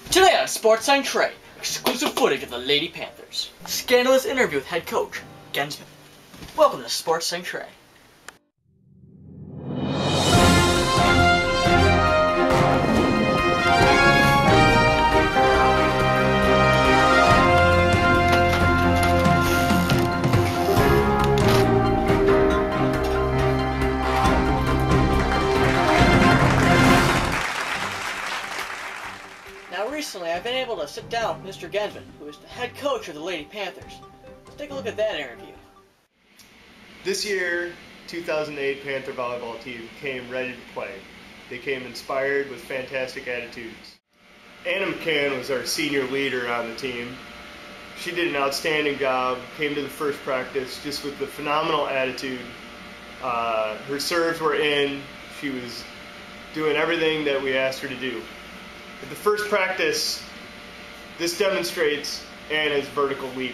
Today on SportsCentre, exclusive footage of the Lady Panthers. Scandalous interview with head coach Gensman. Welcome to SportsCentre. Now recently I've been able to sit down with Mr. Gensman, who is the head coach of the Lady Panthers. Let's take a look at that interview. This year, 2008 Panther volleyball team came ready to play. They came inspired with fantastic attitudes. Anna McCann was our senior leader on the team. She did an outstanding job, came to the first practice just with a phenomenal attitude. Her serves were in, she was doing everything that we asked her to do. At the first practice, this demonstrates Anna's vertical leap.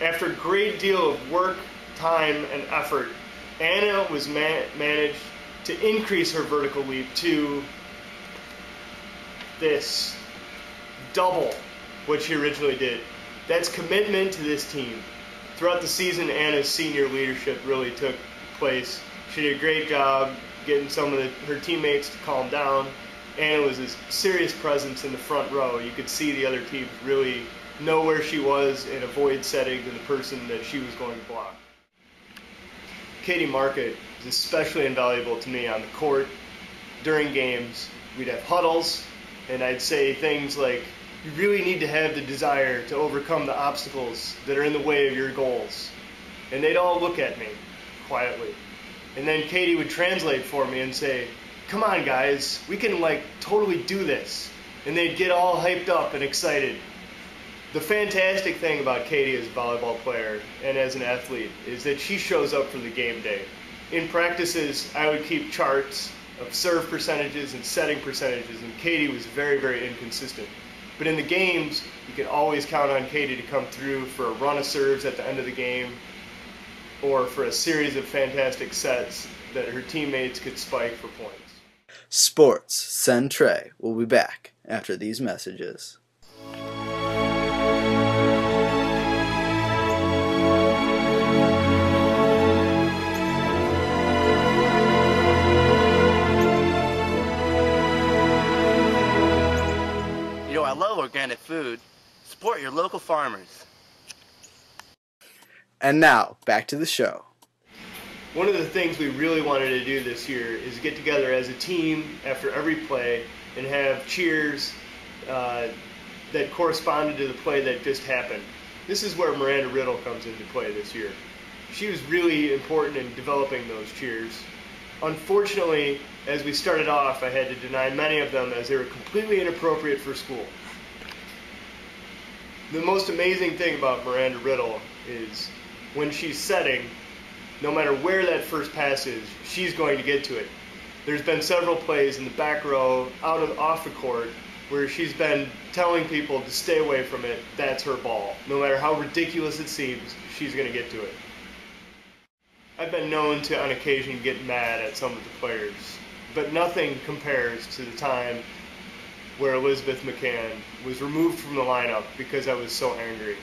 After a great deal of work, time, and effort, Anna was managed to increase her vertical leap to this, double what she originally did. That's commitment to this team. Throughout the season, Anna's senior leadership really took place. She did a great job getting some of her teammates to calm down. Anna was a serious presence in the front row. You could see the other teams really know where she was and avoid setting to the person that she was going to block. Katie Market is especially invaluable to me on the court. During games, we'd have huddles, and I'd say things like, you really need to have the desire to overcome the obstacles that are in the way of your goals. And they'd all look at me quietly. And then Katie would translate for me and say, come on guys, we can totally do this. And they'd get all hyped up and excited. The fantastic thing about Katie as a volleyball player and as an athlete is that she shows up for the game day. In practices, I would keep charts of serve percentages and setting percentages, and Katie was very, very inconsistent. But in the games, you can always count on Katie to come through for a run of serves at the end of the game or for a series of fantastic sets that her teammates could spike for points. SportsCentre will be back after these messages. You know, I love organic food. Support your local farmers. And now, back to the show. One of the things we really wanted to do this year is get together as a team after every play and have cheers that corresponded to the play that just happened. This is where Miranda Riddle comes into play this year. She was really important in developing those cheers. Unfortunately, as we started off, I had to deny many of them as they were completely inappropriate for school. The most amazing thing about Miranda Riddle is when she's setting, no matter where that first pass is, she's going to get to it. There's been several plays in the back row, off the court, where she's been telling people to stay away from it. That's her ball. No matter how ridiculous it seems, she's going to get to it. I've been known to, on occasion, get mad at some of the players, but nothing compares to the time where Elizabeth McCann was removed from the lineup because I was so angry.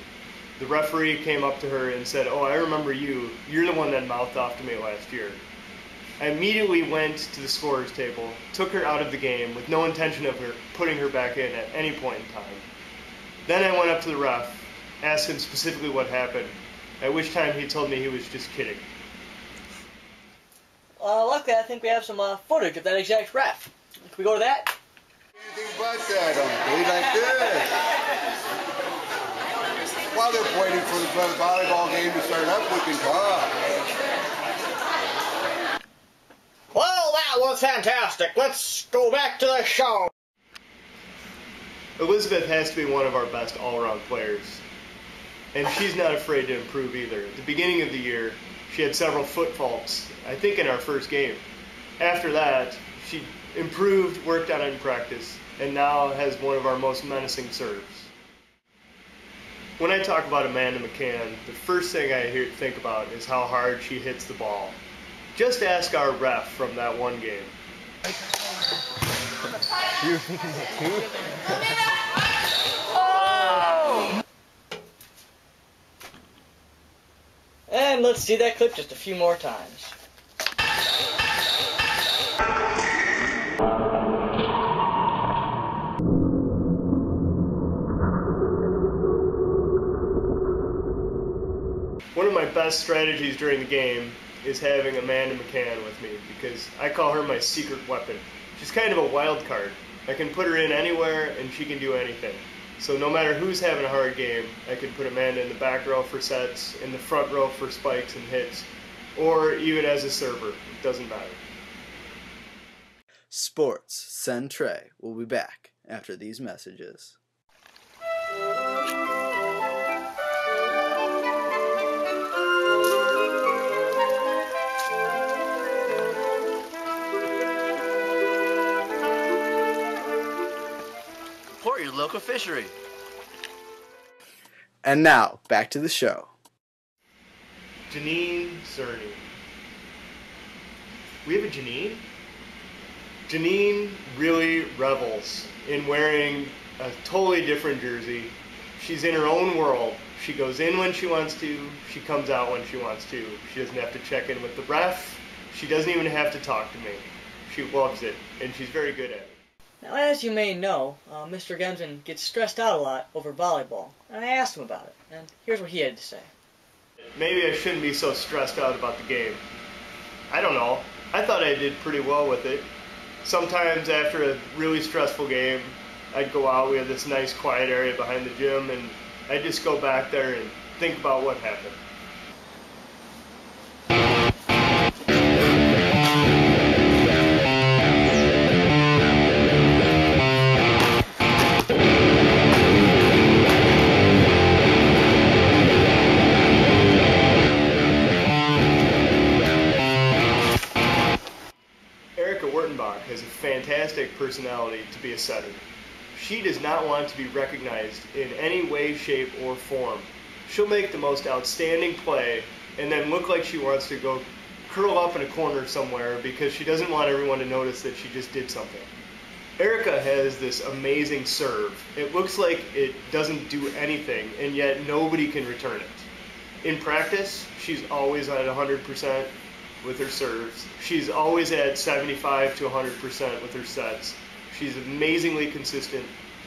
The referee came up to her and said, "Oh, I remember you. You're the one that mouthed off to me last year." I immediately went to the scorer's table, took her out of the game with no intention of putting her back in at any point in time. Then I went up to the ref, asked him specifically what happened, at which time he told me he was just kidding. Luckily I think we have some footage of that exact ref. Can we go to that? Anything but that on a day like this. While they're waiting for the volleyball game to start up, we can talk. Well, that was fantastic. Let's go back to the show. Elizabeth has to be one of our best all-around players. And she's not afraid to improve either. At the beginning of the year, she had several foot faults, I think in our first game. After that, she improved, worked on it in practice, and now has one of our most menacing serves. When I talk about Amanda McCann, the first thing I think about is how hard she hits the ball. Just ask our ref from that one game. You were thinking that too? And let's see that clip just a few more times. One of my best strategies during the game is having Amanda McCann with me because I call her my secret weapon. She's kind of a wild card. I can put her in anywhere and she can do anything. So no matter who's having a hard game, I can put Amanda in the back row for sets, in the front row for spikes and hits, or even as a server. It doesn't matter. SportsCentre will be back after these messages. Support your local fishery. And now, back to the show. Janine Cerny. We have a Janine? Janine really revels in wearing a totally different jersey. She's in her own world. She goes in when she wants to. She comes out when she wants to. She doesn't have to check in with the ref. She doesn't even have to talk to me. She loves it, and she's very good at it. Now, as you may know, Mr. Gensman gets stressed out a lot over volleyball, and I asked him about it, and here's what he had to say. Maybe I shouldn't be so stressed out about the game. I don't know. I thought I did pretty well with it. Sometimes after a really stressful game, I'd go out. We have this nice quiet area behind the gym, and I'd just go back there and think about what happened. Has a fantastic personality to be a setter. She does not want to be recognized in any way, shape, or form. She'll make the most outstanding play and then look like she wants to go curl up in a corner somewhere because she doesn't want everyone to notice that she just did something. Erica has this amazing serve. It looks like it doesn't do anything, and yet nobody can return it. In practice, she's always at 100% with her serves. She's always at 75 to 100% with her sets. She's amazingly consistent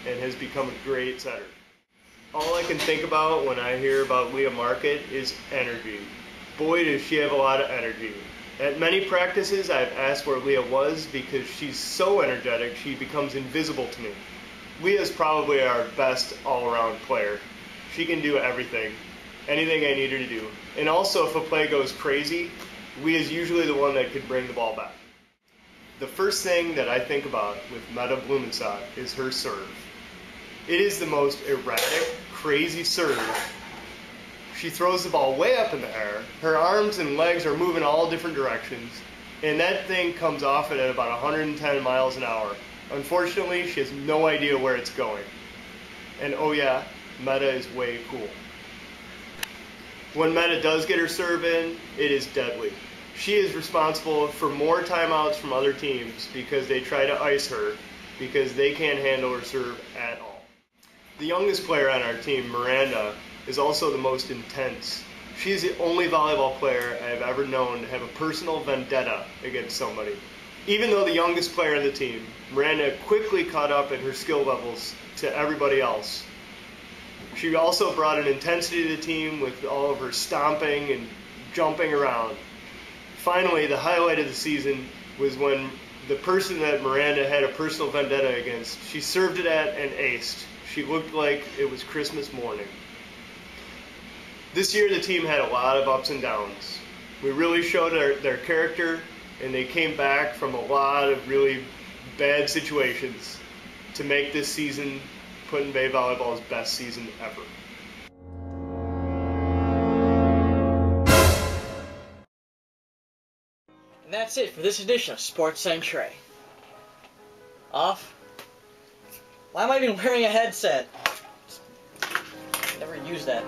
and has become a great setter. All I can think about when I hear about Leah Market is energy. Boy, does she have a lot of energy. At many practices, I've asked where Leah was because she's so energetic, she becomes invisible to me. Leah's probably our best all-around player. She can do everything, anything I need her to do. And also, if a play goes crazy, Leah's usually the one that could bring the ball back. The first thing that I think about with Meta Blumenstock is her serve. It is the most erratic, crazy serve. She throws the ball way up in the air. Her arms and legs are moving all different directions, and that thing comes off at about 110 miles an hour. Unfortunately, she has no idea where it's going. And oh yeah, Meta is way cool. When Meta does get her serve in, it is deadly. She is responsible for more timeouts from other teams because they try to ice her because they can't handle her serve at all. The youngest player on our team, Miranda, is also the most intense. She is the only volleyball player I have ever known to have a personal vendetta against somebody. Even though the youngest player on the team, Miranda quickly caught up in her skill levels to everybody else. She also brought an intensity to the team with all of her stomping and jumping around. Finally, the highlight of the season was when the person that Miranda had a personal vendetta against, she served it at and aced. She looked like it was Christmas morning. This year the team had a lot of ups and downs. We really showed their character, and they came back from a lot of really bad situations to make this season Put-in Bay Volleyball's best season ever. And that's it for this edition of SportsCentre. Off. Why am I even wearing a headset? Never use that.